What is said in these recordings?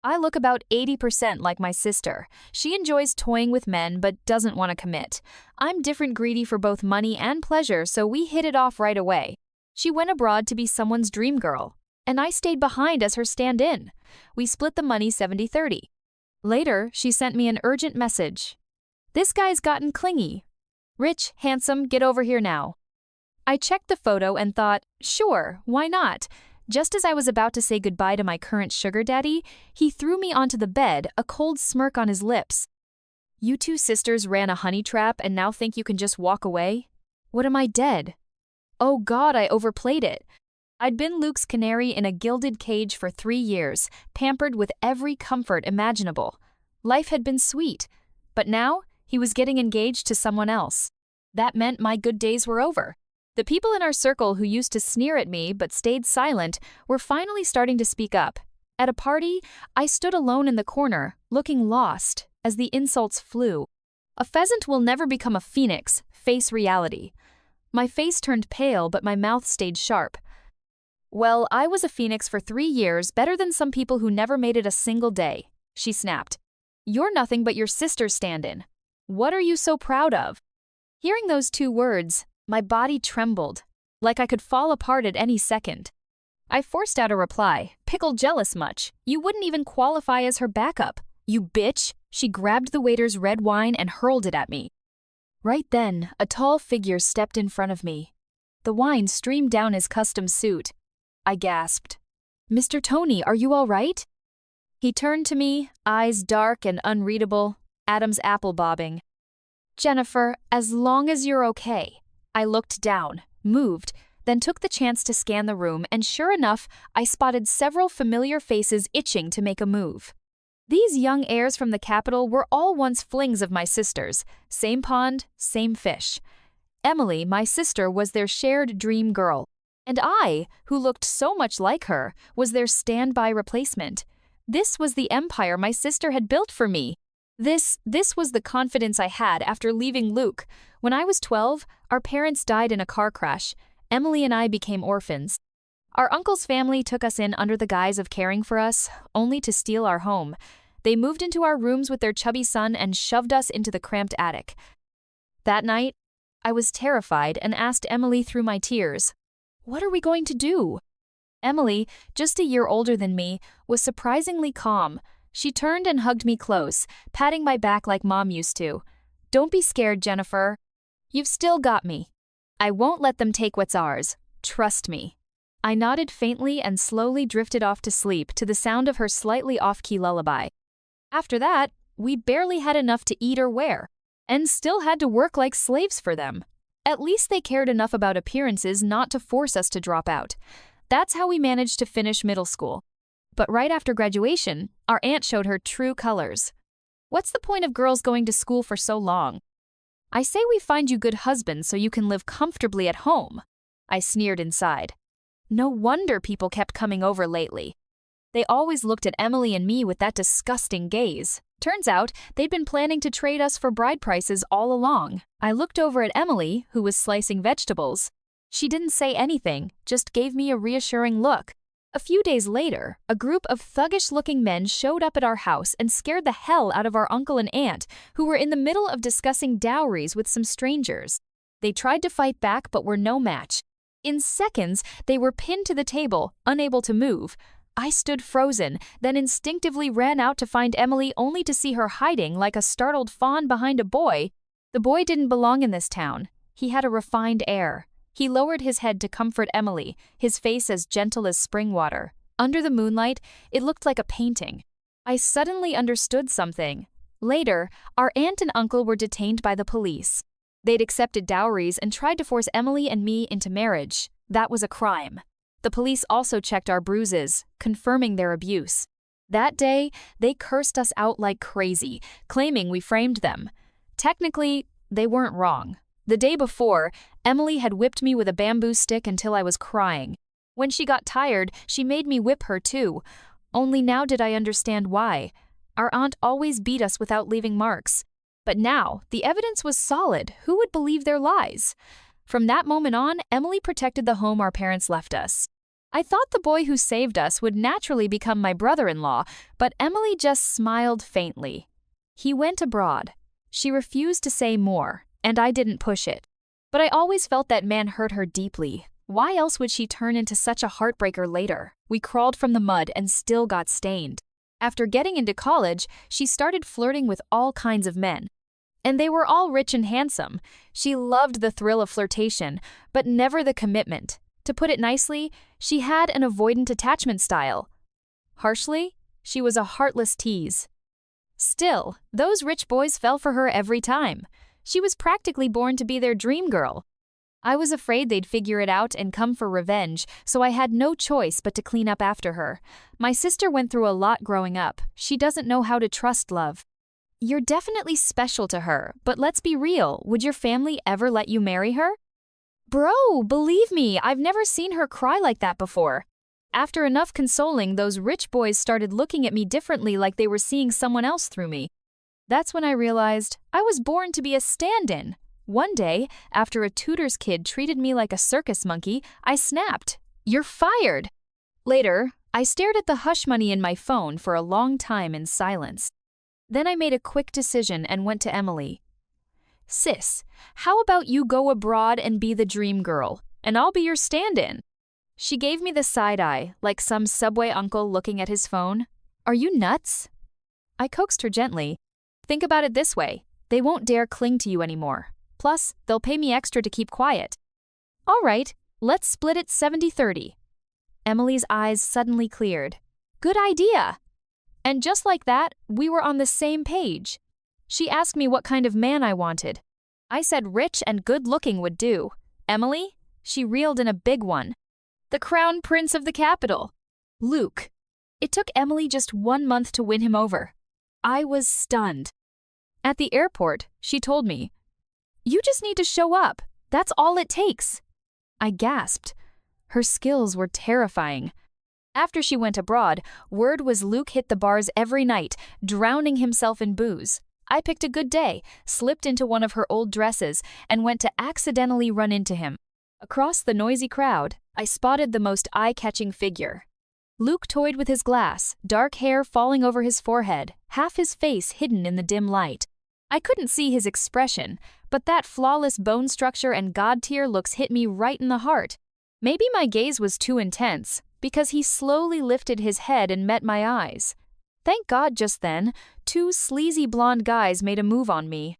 I look about 80% like my sister. She enjoys toying with men but doesn't want to commit. I'm different, greedy for both money and pleasure, so we hit it off right away. She went abroad to be someone's dream girl, and I stayed behind as her stand-in. We split the money 70-30. Later, she sent me an urgent message. "This guy's gotten clingy. Rich, handsome, get over here now." I checked the photo and thought, sure, why not? Just as I was about to say goodbye to my current sugar daddy, he threw me onto the bed, a cold smirk on his lips. "You two sisters ran a honey trap and now think you can just walk away? What, am I dead?" Oh God, I overplayed it. I'd been Luke's canary in a gilded cage for 3 years, pampered with every comfort imaginable. Life had been sweet, but now he was getting engaged to someone else. That meant my good days were over. The people in our circle who used to sneer at me but stayed silent were finally starting to speak up. At a party, I stood alone in the corner, looking lost, as the insults flew. A pheasant will never become a phoenix, face reality. My face turned pale, but my mouth stayed sharp. "Well, I was a phoenix for 3 years, better than some people who never made it a single day," she snapped. "You're nothing but your sister's stand-in. What are you so proud of?" Hearing those 2 words, my body trembled, like I could fall apart at any second. I forced out a reply. "Pickle jealous much? You wouldn't even qualify as her backup. You bitch!" She grabbed the waiter's red wine and hurled it at me. Right then, a tall figure stepped in front of me. The wine streamed down his custom suit. I gasped. "Mr. Tony, are you all right?" He turned to me, eyes dark and unreadable, Adam's apple bobbing. "Jennifer, as long as you're okay." I looked down, moved, then took the chance to scan the room, and sure enough, I spotted several familiar faces itching to make a move. These young heirs from the capital were all once flings of my sister's. Same pond, same fish. Emily, my sister, was their shared dream girl. And I, who looked so much like her, was their standby replacement. This was the empire my sister had built for me. This was the confidence I had after leaving Luke. When I was 12, our parents died in a car crash. Emily and I became orphans. Our uncle's family took us in under the guise of caring for us, only to steal our home. They moved into our rooms with their chubby son and shoved us into the cramped attic. That night, I was terrified and asked Emily through my tears, "What are we going to do?" Emily, just a year older than me, was surprisingly calm. She turned and hugged me close, patting my back like Mom used to. "Don't be scared, Jennifer. You've still got me. I won't let them take what's ours. Trust me." I nodded faintly and slowly drifted off to sleep to the sound of her slightly off-key lullaby. After that, we barely had enough to eat or wear, and still had to work like slaves for them. At least they cared enough about appearances not to force us to drop out. That's how we managed to finish middle school. But right after graduation, our aunt showed her true colors. "What's the point of girls going to school for so long? I say we find you good husbands so you can live comfortably at home." I sneered inside. No wonder people kept coming over lately. They always looked at Emily and me with that disgusting gaze. Turns out, they'd been planning to trade us for bride prices all along. I looked over at Emily, who was slicing vegetables. She didn't say anything, just gave me a reassuring look. A few days later, a group of thuggish-looking men showed up at our house and scared the hell out of our uncle and aunt, who were in the middle of discussing dowries with some strangers. They tried to fight back but were no match. In seconds, they were pinned to the table, unable to move. I stood frozen, then instinctively ran out to find Emily, only to see her hiding like a startled fawn behind a boy. The boy didn't belong in this town. He had a refined air. He lowered his head to comfort Emily, his face as gentle as spring water. Under the moonlight, it looked like a painting. I suddenly understood something. Later, our aunt and uncle were detained by the police. They'd accepted dowries and tried to force Emily and me into marriage. That was a crime. The police also checked our bruises, confirming their abuse. That day, they cursed us out like crazy, claiming we framed them. Technically, they weren't wrong. The day before, Emily had whipped me with a bamboo stick until I was crying. When she got tired, she made me whip her too. Only now did I understand why. Our aunt always beat us without leaving marks. But now, the evidence was solid. Who would believe their lies? From that moment on, Emily protected the home our parents left us. I thought the boy who saved us would naturally become my brother-in-law, but Emily just smiled faintly. He went abroad. She refused to say more, and I didn't push it. But I always felt that man hurt her deeply. Why else would she turn into such a heartbreaker later? We crawled from the mud and still got stained. After getting into college, she started flirting with all kinds of men. And they were all rich and handsome. She loved the thrill of flirtation, but never the commitment. To put it nicely, she had an avoidant attachment style. Harshly, she was a heartless tease. Still, those rich boys fell for her every time. She was practically born to be their dream girl. I was afraid they'd figure it out and come for revenge, so I had no choice but to clean up after her. My sister went through a lot growing up. She doesn't know how to trust love. You're definitely special to her, but let's be real, would your family ever let you marry her? Bro, believe me, I've never seen her cry like that before. After enough consoling, those rich boys started looking at me differently, like they were seeing someone else through me. That's when I realized I was born to be a stand-in. One day, after a tutor's kid treated me like a circus monkey, I snapped. You're fired! Later, I stared at the hush money in my phone for a long time in silence. Then I made a quick decision and went to Emily. Sis, how about you go abroad and be the dream girl, and I'll be your stand-in? She gave me the side eye, like some subway uncle looking at his phone. Are you nuts? I coaxed her gently. Think about it this way. They won't dare cling to you anymore. Plus, they'll pay me extra to keep quiet. All right, let's split it 70-30. Emily's eyes suddenly cleared. Good idea! And just like that, we were on the same page. She asked me what kind of man I wanted. I said rich and good-looking would do. Emily? She reeled in a big one. The crown prince of the capital. Luke. It took Emily just 1 month to win him over. I was stunned. At the airport, she told me, "You just need to show up. That's all it takes." I gasped. Her skills were terrifying. After she went abroad, word was Luke hit the bars every night, drowning himself in booze. I picked a good day, slipped into one of her old dresses, and went to accidentally run into him. Across the noisy crowd, I spotted the most eye-catching figure. Luke toyed with his glass, dark hair falling over his forehead, half his face hidden in the dim light. I couldn't see his expression, but that flawless bone structure and god-tier looks hit me right in the heart. Maybe my gaze was too intense, because he slowly lifted his head and met my eyes. Thank God just then, 2 sleazy blonde guys made a move on me.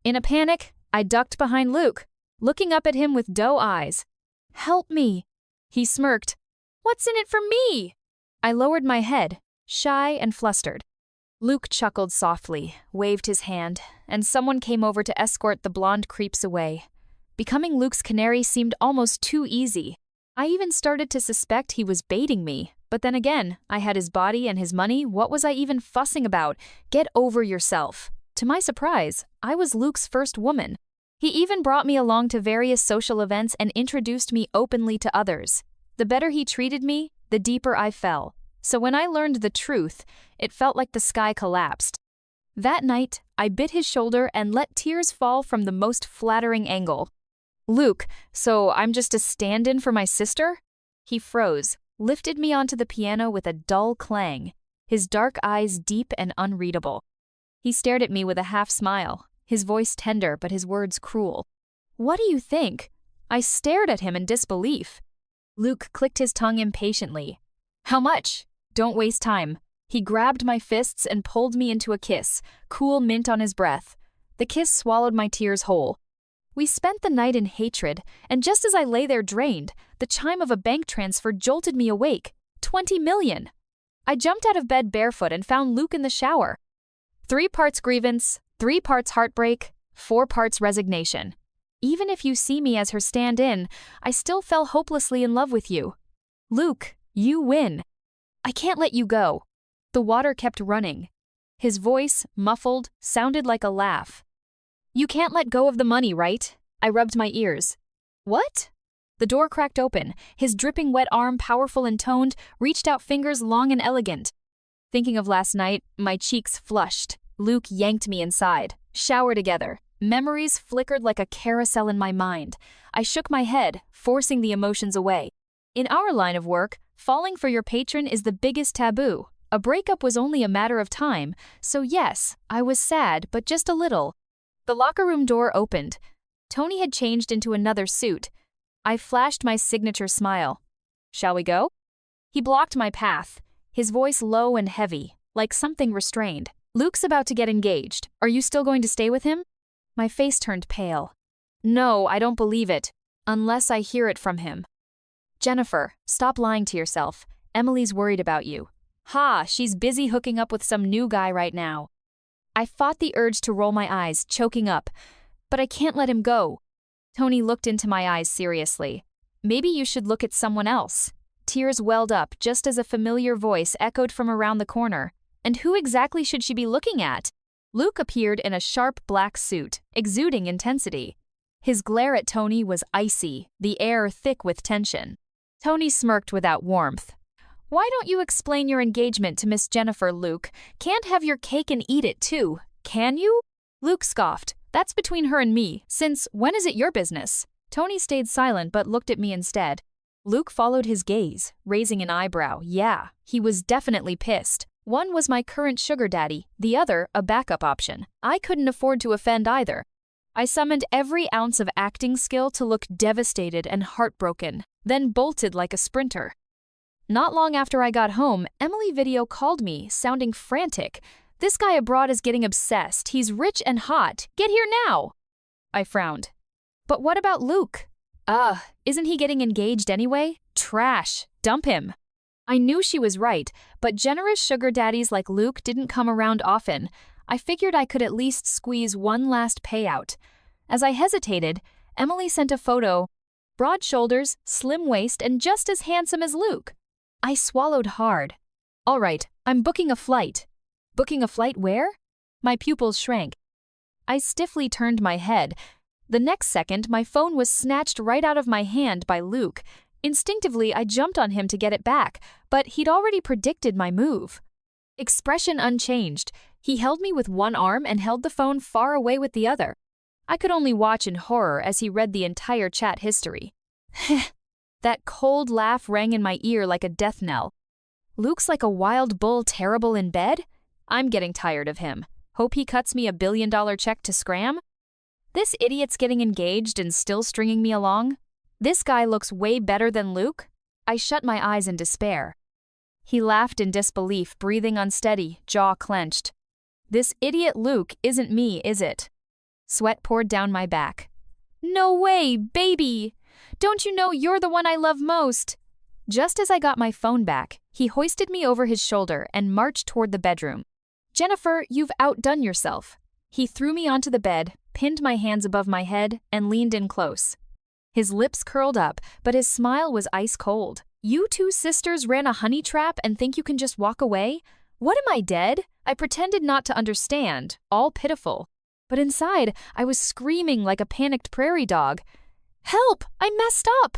In a panic, I ducked behind Luke, looking up at him with doe eyes. "Help me." He smirked. "What's in it for me?" I lowered my head, shy and flustered. Luke chuckled softly, waved his hand, and someone came over to escort the blonde creeps away. Becoming Luke's canary seemed almost too easy. I even started to suspect he was baiting me, but then again, I had his body and his money. What was I even fussing about? Get over yourself. To my surprise, I was Luke's first woman. He even brought me along to various social events and introduced me openly to others. The better he treated me, the deeper I fell. So when I learned the truth, it felt like the sky collapsed. That night, I bit his shoulder and let tears fall from the most flattering angle. "Luke, so I'm just a stand-in for my sister?" He froze, lifted me onto the piano with a dull clang, his dark eyes deep and unreadable. He stared at me with a half-smile, his voice tender but his words cruel. "What do you think?" I stared at him in disbelief. Luke clicked his tongue impatiently. "How much? Don't waste time." He grabbed my fists and pulled me into a kiss, cool mint on his breath. The kiss swallowed my tears whole. We spent the night in hatred, and just as I lay there drained, the chime of a bank transfer jolted me awake. 20 million! I jumped out of bed barefoot and found Luke in the shower. 3 parts grievance, 3 parts heartbreak, 4 parts resignation. Even if you see me as her stand-in, I still fell hopelessly in love with you. Luke, you win. I can't let you go. The water kept running. His voice, muffled, sounded like a laugh. You can't let go of the money, right? I rubbed my ears. What? The door cracked open. His dripping wet arm, powerful and toned, reached out fingers long and elegant. Thinking of last night, my cheeks flushed. Luke yanked me inside. Shower together. Memories flickered like a carousel in my mind. I shook my head, forcing the emotions away. In our line of work, falling for your patron is the biggest taboo. A breakup was only a matter of time, so yes, I was sad, but just a little. The locker room door opened. Tony had changed into another suit. I flashed my signature smile. Shall we go? He blocked my path, his voice low and heavy, like something restrained. Luke's about to get engaged. Are you still going to stay with him? My face turned pale. No, I don't believe it, unless I hear it from him. Jennifer, stop lying to yourself. Emily's worried about you. Ha, she's busy hooking up with some new guy right now. I fought the urge to roll my eyes, choking up. But I can't let him go. Tony looked into my eyes seriously. Maybe you should look at someone else. Tears welled up just as a familiar voice echoed from around the corner. And who exactly should she be looking at? Luke appeared in a sharp black suit, exuding intensity. His glare at Tony was icy, the air thick with tension. Tony smirked without warmth. Why don't you explain your engagement to Miss Jennifer, Luke? Can't have your cake and eat it too, can you? Luke scoffed. That's between her and me, since when is it your business? Tony stayed silent but looked at me instead. Luke followed his gaze, raising an eyebrow. Yeah, he was definitely pissed. One was my current sugar daddy, the other a backup option. I couldn't afford to offend either. I summoned every ounce of acting skill to look devastated and heartbroken, then bolted like a sprinter. Not long after I got home, Emily video called me, sounding frantic. This guy abroad is getting obsessed. He's rich and hot. Get here now. I frowned. But what about Luke? Isn't he getting engaged anyway? Trash. Dump him. I knew she was right, but generous sugar daddies like Luke didn't come around often. I figured I could at least squeeze one last payout. As I hesitated, Emily sent a photo. Broad shoulders, slim waist, and just as handsome as Luke. I swallowed hard. All right, I'm booking a flight. Booking a flight where? My pupils shrank. I stiffly turned my head. The next second, my phone was snatched right out of my hand by Luke. Instinctively, I jumped on him to get it back, but he'd already predicted my move. Expression unchanged. He held me with one arm and held the phone far away with the other. I could only watch in horror as he read the entire chat history. That cold laugh rang in my ear like a death knell. Luke's like a wild bull terrible in bed? I'm getting tired of him. Hope he cuts me $1 billion check to scram? This idiot's getting engaged and still stringing me along? This guy looks way better than Luke? I shut my eyes in despair. He laughed in disbelief, breathing unsteady, jaw clenched. This idiot Luke isn't me, is it? Sweat poured down my back. No way, baby! Don't you know you're the one I love most? Just as I got my phone back, he hoisted me over his shoulder and marched toward the bedroom. Jennifer, you've outdone yourself. He threw me onto the bed, pinned my hands above my head, and leaned in close. His lips curled up, but his smile was ice cold. You two sisters ran a honey trap and think you can just walk away? What am I, dead? I pretended not to understand, all pitiful. But inside, I was screaming like a panicked prairie dog. Help! I messed up!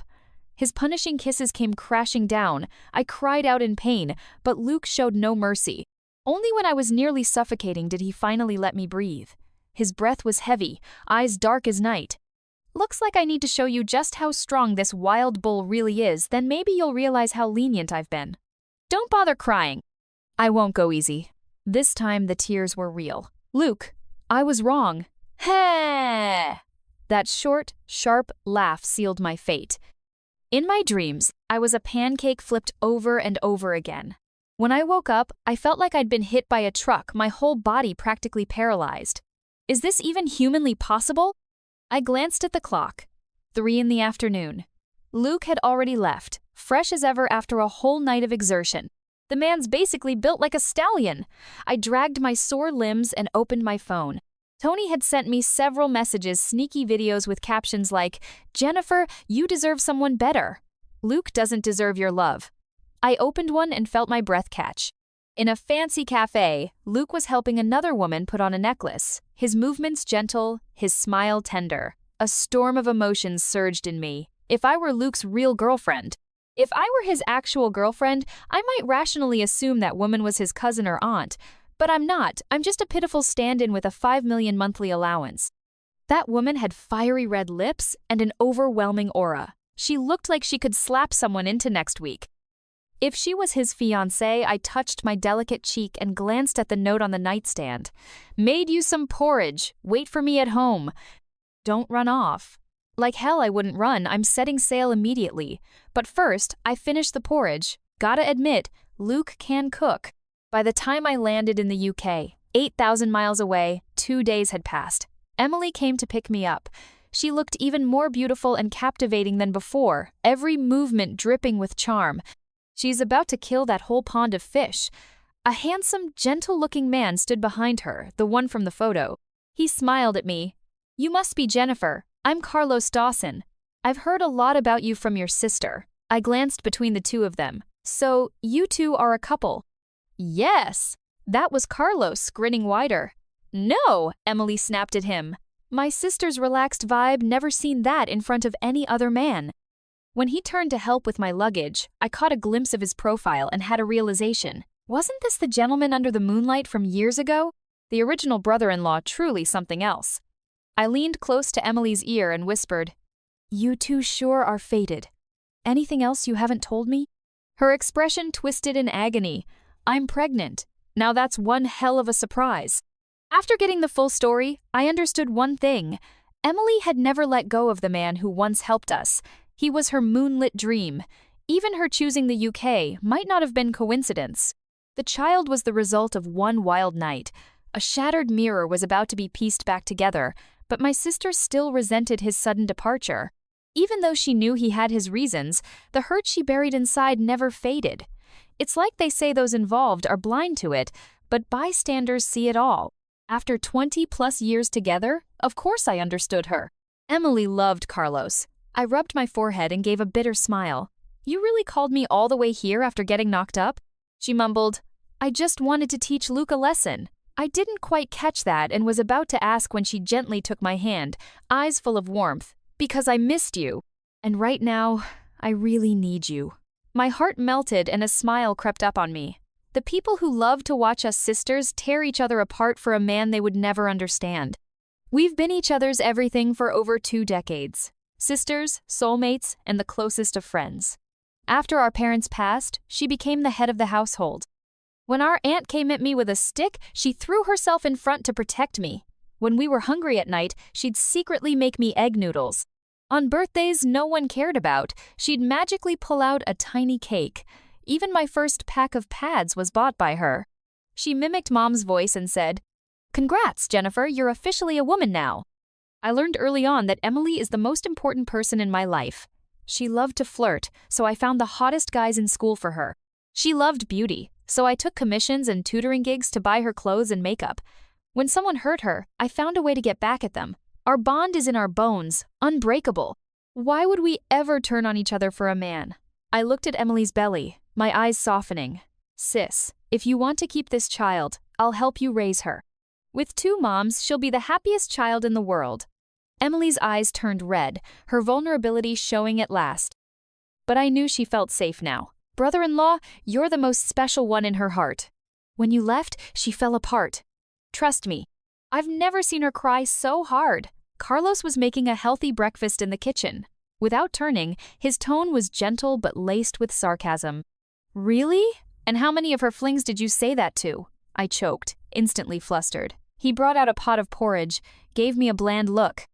His punishing kisses came crashing down. I cried out in pain, but Luke showed no mercy. Only when I was nearly suffocating did he finally let me breathe. His breath was heavy, eyes dark as night. Looks like I need to show you just how strong this wild bull really is, then maybe you'll realize how lenient I've been. Don't bother crying. I won't go easy. This time the tears were real. Luke, I was wrong. Heh! That short, sharp laugh sealed my fate. In my dreams, I was a pancake flipped over and over again. When I woke up, I felt like I'd been hit by a truck, my whole body practically paralyzed. Is this even humanly possible? I glanced at the clock. 3 p.m. Luke had already left, fresh as ever after a whole night of exertion. The man's basically built like a stallion. I dragged my sore limbs and opened my phone. Tony had sent me several messages, sneaky videos with captions like, Jennifer, you deserve someone better. Luke doesn't deserve your love. I opened one and felt my breath catch. In a fancy cafe, Luke was helping another woman put on a necklace, his movements gentle, his smile tender. A storm of emotions surged in me. If I were Luke's real girlfriend. If I were his actual girlfriend, I might rationally assume that woman was his cousin or aunt. But I'm not. I'm just a pitiful stand-in with a $5 million monthly allowance. That woman had fiery red lips and an overwhelming aura. She looked like she could slap someone into next week. If she was his fiancée, I touched my delicate cheek and glanced at the note on the nightstand. Made you some porridge. Wait for me at home. Don't run off. Like hell I wouldn't run. I'm setting sail immediately. But first, I finished the porridge. Gotta admit, Luke can cook. By the time I landed in the UK, 8,000 miles away, 2 days had passed. Emily came to pick me up. She looked even more beautiful and captivating than before, every movement dripping with charm. She's about to kill that whole pond of fish. A handsome, gentle-looking man stood behind her, the one from the photo. He smiled at me. You must be Jennifer. I'm Carlos Dawson. I've heard a lot about you from your sister. I glanced between the two of them. So, you two are a couple? Yes. That was Carlos, grinning wider. No, Emily snapped at him. My sister's relaxed vibe, never seen that in front of any other man. When he turned to help with my luggage, I caught a glimpse of his profile and had a realization. Wasn't this the gentleman under the moonlight from years ago? The original brother-in-law, truly something else. I leaned close to Emily's ear and whispered, You two sure are fated. Anything else you haven't told me? Her expression twisted in agony. I'm pregnant. Now that's one hell of a surprise. After getting the full story, I understood one thing. Emily had never let go of the man who once helped us. He was her moonlit dream. Even her choosing the UK might not have been coincidence. The child was the result of one wild night. A shattered mirror was about to be pieced back together, but my sister still resented his sudden departure. Even though she knew he had his reasons, the hurt she buried inside never faded. It's like they say those involved are blind to it, but bystanders see it all. After 20+ years together, of course I understood her. Emily loved Carlos. I rubbed my forehead and gave a bitter smile. You really called me all the way here after getting knocked up? She mumbled, I just wanted to teach Luke a lesson. I didn't quite catch that and was about to ask when she gently took my hand, eyes full of warmth, because I missed you. And right now, I really need you. My heart melted and a smile crept up on me. The people who love to watch us sisters tear each other apart for a man they would never understand. We've been each other's everything for over 2 decades. Sisters, soulmates, and the closest of friends. After our parents passed, she became the head of the household. When our aunt came at me with a stick, she threw herself in front to protect me. When we were hungry at night, she'd secretly make me egg noodles. On birthdays no one cared about, she'd magically pull out a tiny cake. Even my first pack of pads was bought by her. She mimicked Mom's voice and said, Congrats, Jennifer, you're officially a woman now. I learned early on that Emily is the most important person in my life. She loved to flirt, so I found the hottest guys in school for her. She loved beauty, so I took commissions and tutoring gigs to buy her clothes and makeup. When someone hurt her, I found a way to get back at them. Our bond is in our bones, unbreakable. Why would we ever turn on each other for a man? I looked at Emily's belly, my eyes softening. Sis, if you want to keep this child, I'll help you raise her. With 2 moms, she'll be the happiest child in the world. Emily's eyes turned red, her vulnerability showing at last. But I knew she felt safe now. Brother-in-law, you're the most special one in her heart. When you left, she fell apart. Trust me, I've never seen her cry so hard. Carlos was making a healthy breakfast in the kitchen. Without turning, his tone was gentle but laced with sarcasm. Really? And how many of her flings did you say that to? I choked, instantly flustered. He brought out a pot of porridge, gave me a bland look.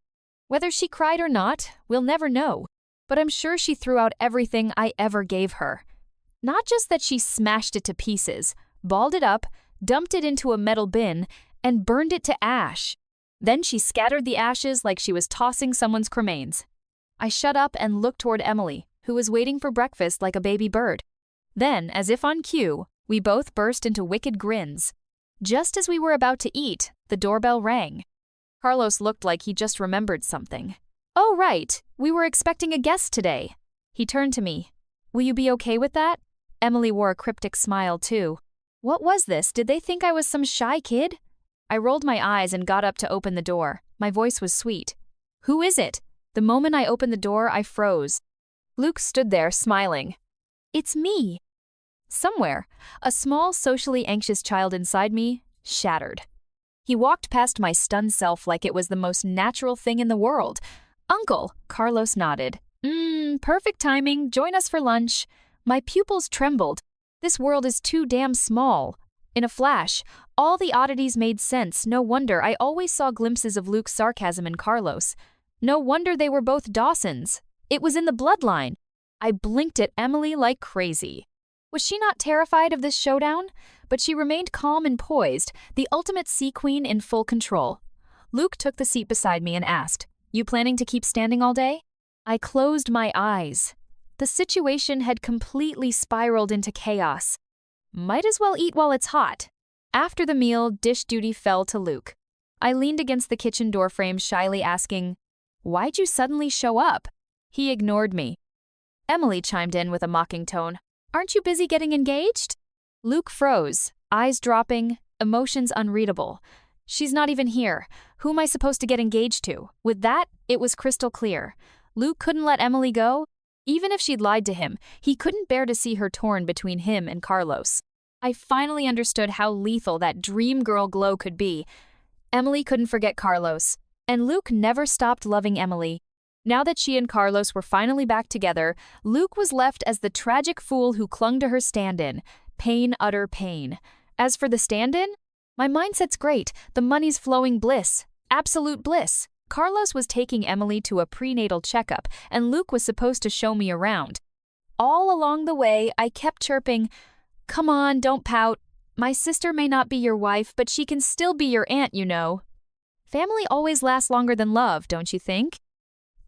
Whether she cried or not, we'll never know. But I'm sure she threw out everything I ever gave her. Not just that she smashed it to pieces, balled it up, dumped it into a metal bin, and burned it to ash. Then she scattered the ashes like she was tossing someone's cremains. I shut up and looked toward Emily, who was waiting for breakfast like a baby bird. Then, as if on cue, we both burst into wicked grins. Just as we were about to eat, the doorbell rang. Carlos looked like he just remembered something. Oh, right, we were expecting a guest today. He turned to me. Will you be okay with that? Emily wore a cryptic smile, too. What was this? Did they think I was some shy kid? I rolled my eyes and got up to open the door. My voice was sweet. Who is it? The moment I opened the door, I froze. Luke stood there, smiling. It's me. Somewhere, a small, socially anxious child inside me shattered. He walked past my stunned self like it was the most natural thing in the world. Uncle, Carlos nodded. Perfect timing. Join us for lunch. My pupils trembled. This world is too damn small. In a flash, all the oddities made sense. No wonder I always saw glimpses of Luke's sarcasm in Carlos. No wonder they were both Dawsons. It was in the bloodline. I blinked at Emily like crazy. Was she not terrified of this showdown? But she remained calm and poised, the ultimate sea queen in full control. Luke took the seat beside me and asked, "You planning to keep standing all day?" I closed my eyes. The situation had completely spiraled into chaos. Might as well eat while it's hot. After the meal, dish duty fell to Luke. I leaned against the kitchen doorframe, shyly asking, "Why'd you suddenly show up?" He ignored me. Emily chimed in with a mocking tone. "Aren't you busy getting engaged?" Luke froze, eyes dropping, emotions unreadable. She's not even here. Who am I supposed to get engaged to? With that, it was crystal clear. Luke couldn't let Emily go. Even if she'd lied to him, he couldn't bear to see her torn between him and Carlos. I finally understood how lethal that dream girl glow could be. Emily couldn't forget Carlos, and Luke never stopped loving Emily. Now that she and Carlos were finally back together, Luke was left as the tragic fool who clung to her stand-in. Pain, utter pain. As for the stand-in, my mindset's great. The money's flowing bliss. Absolute bliss. Carlos was taking Emily to a prenatal checkup, and Luke was supposed to show me around. All along the way, I kept chirping, "Come on, don't pout. My sister may not be your wife, but she can still be your aunt, you know." Family always lasts longer than love, don't you think?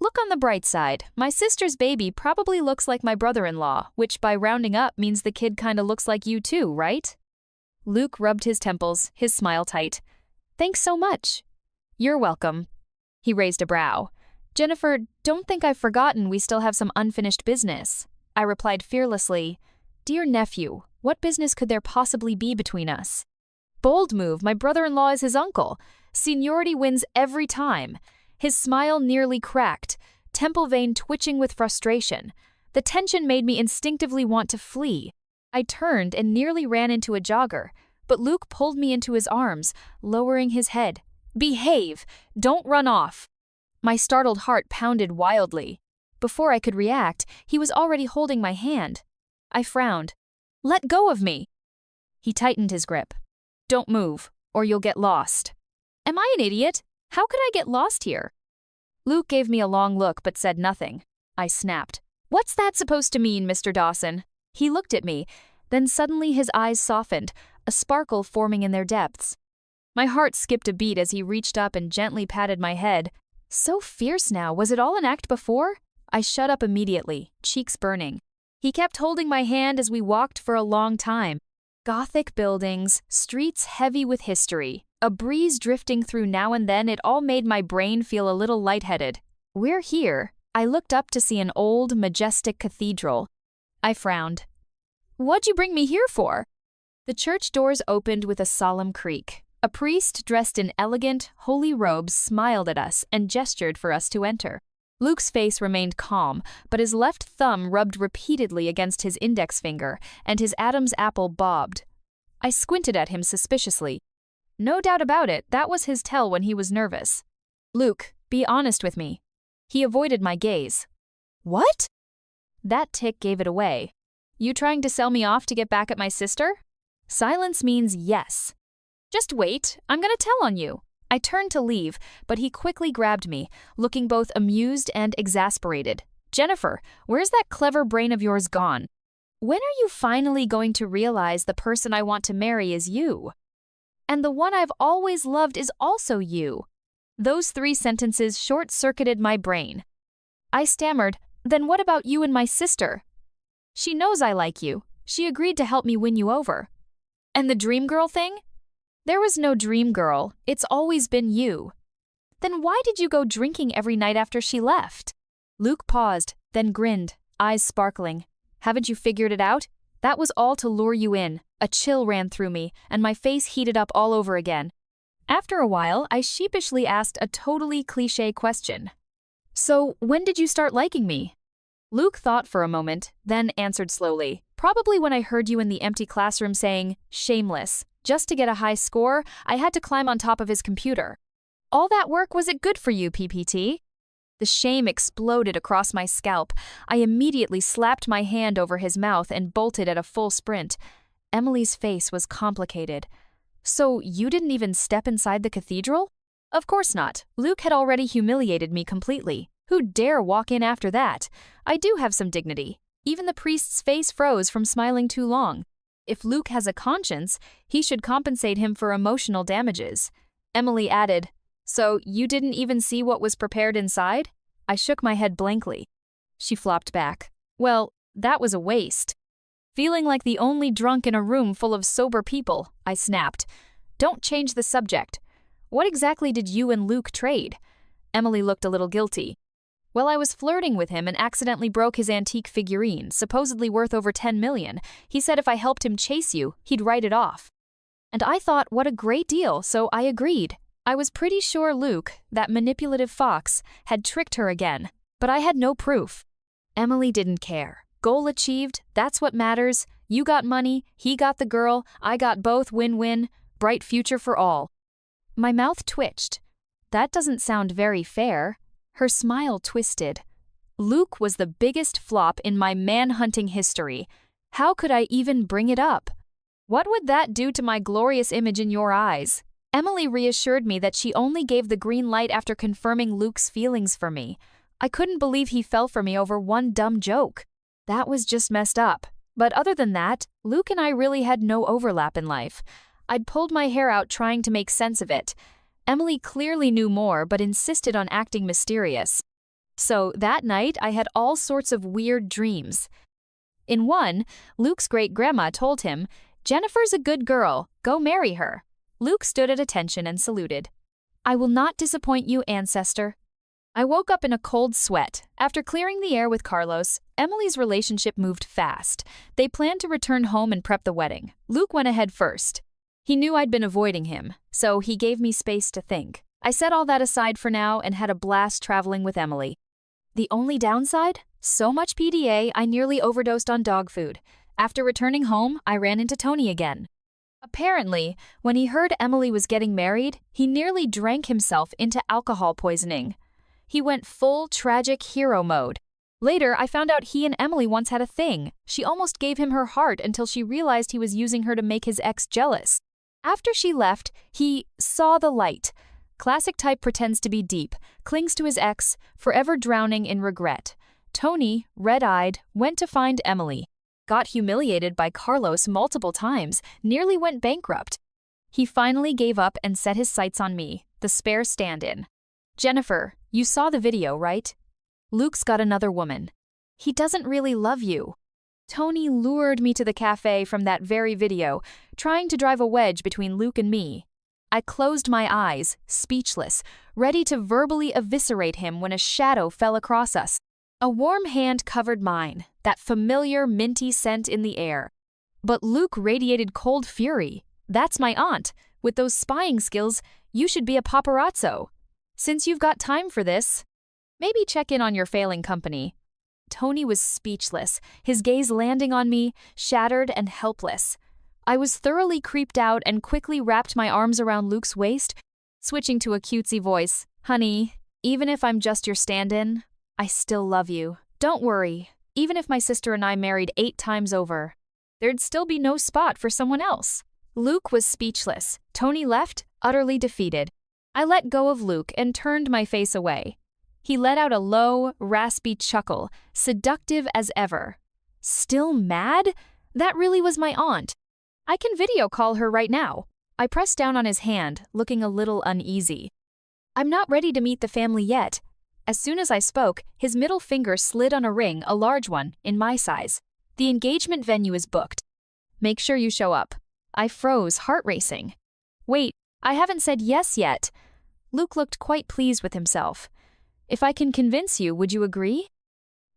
Look on the bright side. My sister's baby probably looks like my brother-in-law, which by rounding up means the kid kinda looks like you too, right? Luke rubbed his temples, his smile tight. "Thanks so much." "You're welcome." He raised a brow. "Jennifer, don't think I've forgotten we still have some unfinished business." I replied fearlessly, "Dear nephew, what business could there possibly be between us?" Bold move, my brother-in-law is his uncle. Seniority wins every time. His smile nearly cracked, temple vein twitching with frustration. The tension made me instinctively want to flee. I turned and nearly ran into a jogger, but Luke pulled me into his arms, lowering his head. "Behave! Don't run off!" My startled heart pounded wildly. Before I could react, he was already holding my hand. I frowned. "Let go of me!" He tightened his grip. "Don't move, or you'll get lost." Am I an idiot? How could I get lost here? Luke gave me a long look but said nothing. I snapped. "What's that supposed to mean, Mr. Dawson?" He looked at me, then suddenly his eyes softened, a sparkle forming in their depths. My heart skipped a beat as he reached up and gently patted my head. So fierce now, was it all an act before? I shut up immediately, cheeks burning. He kept holding my hand as we walked for a long time. Gothic buildings, streets heavy with history, a breeze drifting through now and then, it all made my brain feel a little lightheaded. "We're here." I looked up to see an old, majestic cathedral. I frowned. "What'd you bring me here for?" The church doors opened with a solemn creak. A priest dressed in elegant, holy robes smiled at us and gestured for us to enter. Luke's face remained calm, but his left thumb rubbed repeatedly against his index finger, and his Adam's apple bobbed. I squinted at him suspiciously. No doubt about it, that was his tell when he was nervous. "Luke, be honest with me." He avoided my gaze. "What?" That tick gave it away. "You trying to sell me off to get back at my sister?" Silence means yes. "Just wait, I'm gonna tell on you." I turned to leave, but he quickly grabbed me, looking both amused and exasperated. "Jennifer, where's that clever brain of yours gone? When are you finally going to realize the person I want to marry is you? And the one I've always loved is also you?" Those 3 sentences short-circuited my brain. I stammered, "Then what about you and my sister?" "She knows I like you. She agreed to help me win you over." "And the dream girl thing?" "There was no dream girl. It's always been you." "Then why did you go drinking every night after she left?" Luke paused, then grinned, eyes sparkling. "Haven't you figured it out? That was all to lure you in." A chill ran through me, and my face heated up all over again. After a while, I sheepishly asked a totally cliché question. "So, when did you start liking me?" Luke thought for a moment, then answered slowly. "Probably when I heard you in the empty classroom saying, 'shameless.' Just to get a high score, I had to climb on top of his computer." "All that work, was it good for you, PPT?" The shame exploded across my scalp. I immediately slapped my hand over his mouth and bolted at a full sprint. Emily's face was complicated. So you didn't even step inside the cathedral? Of course not. Luke had already humiliated me completely. Who'd dare walk in after that? I do have some dignity. Even the priest's face froze from smiling too long. If Luke has a conscience, he should compensate him for emotional damages. Emily added, "So you didn't even see what was prepared inside?" I shook my head blankly. She flopped back. "Well, that was a waste." Feeling like the only drunk in a room full of sober people, I snapped. "Don't change the subject. What exactly did you and Luke trade?" Emily looked a little guilty. "Well, I was flirting with him and accidentally broke his antique figurine, supposedly worth over 10 million. He said if I helped him chase you, he'd write it off. And I thought, what a great deal, so I agreed. I was pretty sure Luke, that manipulative fox, had tricked her again, but I had no proof." Emily didn't care. Goal achieved, that's what matters. You got money, he got the girl, I got both, win-win, bright future for all. My mouth twitched. That doesn't sound very fair. Her smile twisted. Luke was the biggest flop in my man-hunting history. How could I even bring it up? What would that do to my glorious image in your eyes? Emily reassured me that she only gave the green light after confirming Luke's feelings for me. I couldn't believe he fell for me over one dumb joke. That was just messed up. But other than that, Luke and I really had no overlap in life. I'd pulled my hair out trying to make sense of it. Emily clearly knew more but insisted on acting mysterious. So that night I had all sorts of weird dreams. In one, Luke's great-grandma told him, "Jennifer's a good girl, go marry her." Luke stood at attention and saluted. "I will not disappoint you, ancestor." I woke up in a cold sweat. After clearing the air with Carlos, Emily's relationship moved fast. They planned to return home and prep the wedding. Luke went ahead first. He knew I'd been avoiding him, so he gave me space to think. I set all that aside for now and had a blast traveling with Emily. The only downside? So much PDA, I nearly overdosed on dog food. After returning home, I ran into Tony again. Apparently, when he heard Emily was getting married, he nearly drank himself into alcohol poisoning. He went full tragic hero mode. Later, I found out he and Emily once had a thing. She almost gave him her heart until she realized he was using her to make his ex jealous. After she left, he saw the light. Classic type pretends to be deep, clings to his ex, forever drowning in regret. Tony, red-eyed, went to find Emily. Got humiliated by Carlos multiple times, nearly went bankrupt. He finally gave up and set his sights on me, the spare stand-in. "Jennifer, you saw the video, right? Luke's got another woman. He doesn't really love you." Tony lured me to the cafe from that very video, trying to drive a wedge between Luke and me. I closed my eyes, speechless, ready to verbally eviscerate him when a shadow fell across us. A warm hand covered mine, that familiar minty scent in the air. But Luke radiated cold fury. "That's my aunt. With those spying skills, you should be a paparazzo. Since you've got time for this, maybe check in on your failing company." Tony was speechless, his gaze landing on me, shattered and helpless. I was thoroughly creeped out and quickly wrapped my arms around Luke's waist, switching to a cutesy voice. "Honey, even if I'm just your stand-in, I still love you. Don't worry, even if my sister and I married 8 times over, there'd still be no spot for someone else." Luke was speechless. Tony left, utterly defeated. I let go of Luke and turned my face away. He let out a low, raspy chuckle, seductive as ever. "Still mad? That really was my aunt. I can video call her right now." I pressed down on his hand, looking a little uneasy. "I'm not ready to meet the family yet." As soon as I spoke, his middle finger slid on a ring, a large one, in my size. "The engagement venue is booked. Make sure you show up." I froze, heart racing. "Wait, I haven't said yes yet." Luke looked quite pleased with himself. "If I can convince you, would you agree?"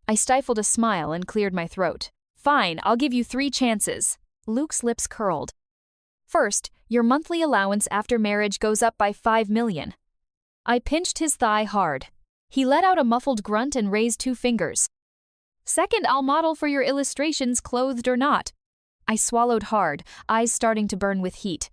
I stifled a smile and cleared my throat. "Fine, I'll give you 3 chances." Luke's lips curled. "First, your monthly allowance after marriage goes up by 5 million. I pinched his thigh hard. He let out a muffled grunt and raised 2 fingers. "Second, I'll model for your illustrations, clothed or not." I swallowed hard, eyes starting to burn with heat.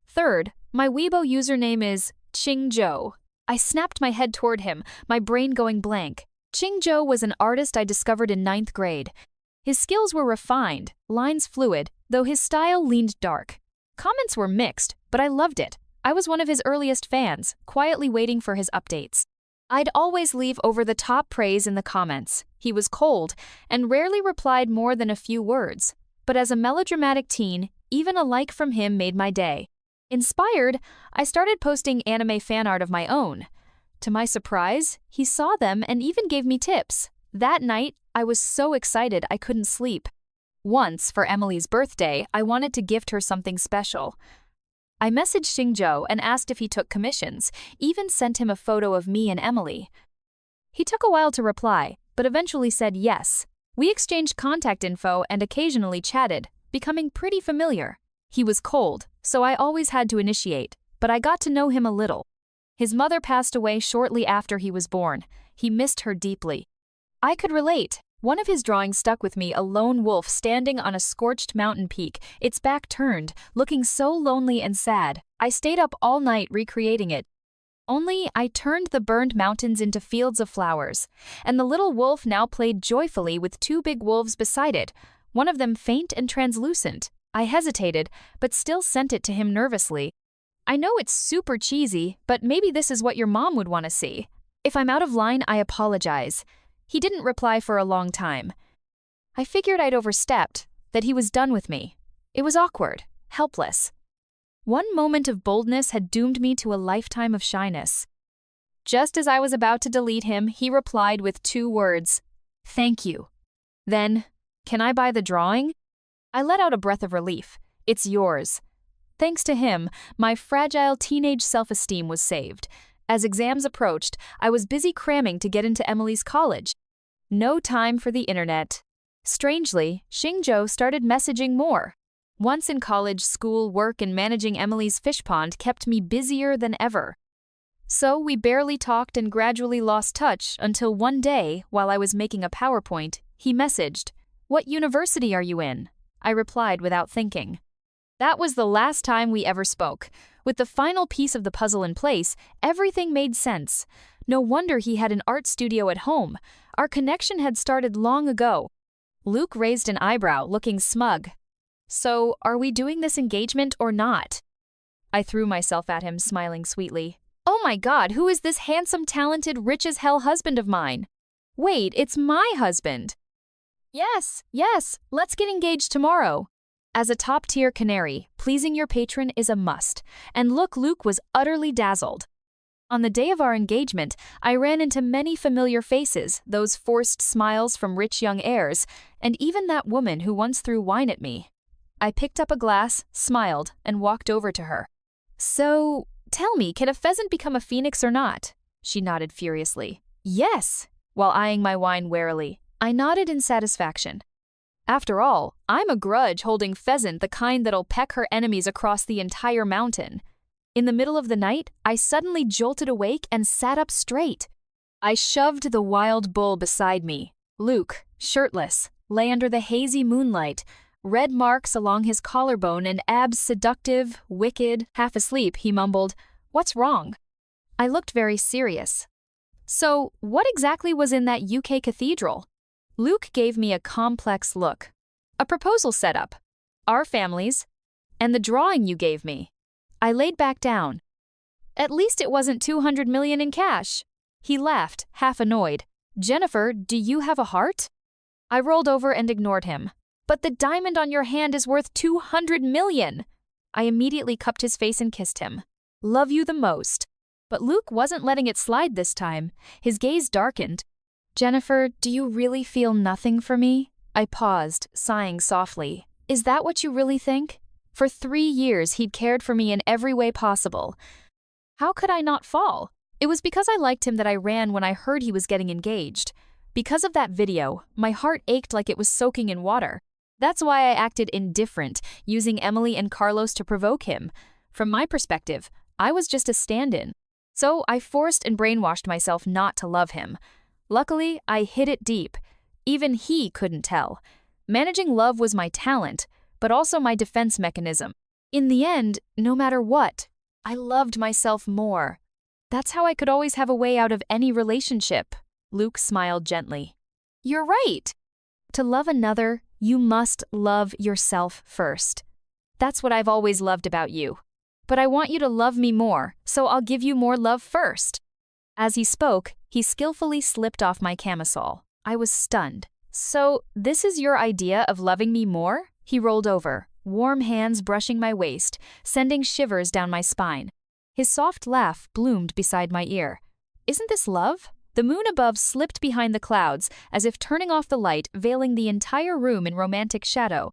"Third, my Weibo username is Chingzhou. I snapped my head toward him, my brain going blank. Qingzhou was an artist I discovered in ninth grade. His skills were refined, lines fluid, though his style leaned dark. Comments were mixed, but I loved it. I was one of his earliest fans, quietly waiting for his updates. I'd always leave over-the-top praise in the comments. He was cold, and rarely replied more than a few words. But as a melodramatic teen, even a like from him made my day. Inspired, I started posting anime fan art of my own. To my surprise, he saw them and even gave me tips. That night, I was so excited I couldn't sleep. Once, for Emily's birthday, I wanted to gift her something special. I messaged Xingzhou and asked if he took commissions, even sent him a photo of me and Emily. He took a while to reply, but eventually said yes. We exchanged contact info and occasionally chatted, becoming pretty familiar. He was cold, so I always had to initiate, but I got to know him a little. His mother passed away shortly after he was born. He missed her deeply. I could relate. One of his drawings stuck with me, a lone wolf standing on a scorched mountain peak, its back turned, looking so lonely and sad. I stayed up all night recreating it. Only I turned the burned mountains into fields of flowers, and the little wolf now played joyfully with two big wolves beside it, one of them faint and translucent. I hesitated, but still sent it to him nervously. I know it's super cheesy, but maybe this is what your mom would want to see. If I'm out of line, I apologize. He didn't reply for a long time. I figured I'd overstepped, that he was done with me. It was awkward, helpless. One moment of boldness had doomed me to a lifetime of shyness. Just as I was about to delete him, he replied with 2 words, "Thank you." Then, "Can I buy the drawing?" I let out a breath of relief. "It's yours." Thanks to him, my fragile teenage self-esteem was saved. As exams approached, I was busy cramming to get into Emily's college. No time for the internet. Strangely, Xingzhou started messaging more. Once in college, school, work, and managing Emily's fish pond kept me busier than ever. So we barely talked and gradually lost touch until one day, while I was making a PowerPoint, he messaged, "What university are you in?" I replied without thinking. That was the last time we ever spoke. With the final piece of the puzzle in place, everything made sense. No wonder he had an art studio at home. Our connection had started long ago. Luke raised an eyebrow, looking smug. "So, are we doing this engagement or not?" I threw myself at him, smiling sweetly. "Oh my God, who is this handsome, talented, rich-as-hell husband of mine?" "Wait, it's my husband." Yes, let's get engaged tomorrow." As a top-tier canary, pleasing your patron is a must, and look, Luke was utterly dazzled. On the day of our engagement, I ran into many familiar faces, those forced smiles from rich young heirs, and even that woman who once threw wine at me. I picked up a glass, smiled, and walked over to her. "So, tell me, can a pheasant become a phoenix or not?" She nodded furiously. "Yes," while eyeing my wine warily. I nodded in satisfaction. After all, I'm a grudge-holding pheasant, the kind that'll peck her enemies across the entire mountain. In the middle of the night, I suddenly jolted awake and sat up straight. I shoved the wild bull beside me. Luke, shirtless, lay under the hazy moonlight, red marks along his collarbone and abs seductive, wicked. Half asleep, he mumbled, "What's wrong?" I looked very serious. "So, what exactly was in that UK cathedral?" Luke gave me a complex look. "A proposal setup, our families, and the drawing you gave me." I laid back down. "At least it wasn't 200 million in cash." He laughed, half annoyed. "Jennifer, do you have a heart?" I rolled over and ignored him. "But the diamond on your hand is worth 200 million." I immediately cupped his face and kissed him. "Love you the most." But Luke wasn't letting it slide this time. His gaze darkened. "Jennifer, do you really feel nothing for me?" I paused, sighing softly. "Is that what you really think?" For 3 years, he'd cared for me in every way possible. How could I not fall? It was because I liked him that I ran when I heard he was getting engaged. Because of that video, my heart ached like it was soaking in water. That's why I acted indifferent, using Emily and Carlos to provoke him. From my perspective, I was just a stand-in. So I forced and brainwashed myself not to love him. Luckily, I hid it deep. Even he couldn't tell. Managing love was my talent, but also my defense mechanism. In the end, no matter what, I loved myself more. That's how I could always have a way out of any relationship. Luke smiled gently. You're right. To love another, you must love yourself first. That's what I've always loved about you. But I want you to love me more, so I'll give you more love first. As he spoke, he skillfully slipped off my camisole. I was stunned. So, this is your idea of loving me more? He rolled over, warm hands brushing my waist, sending shivers down my spine. His soft laugh bloomed beside my ear. Isn't this love? The moon above slipped behind the clouds, as if turning off the light, veiling the entire room in romantic shadow.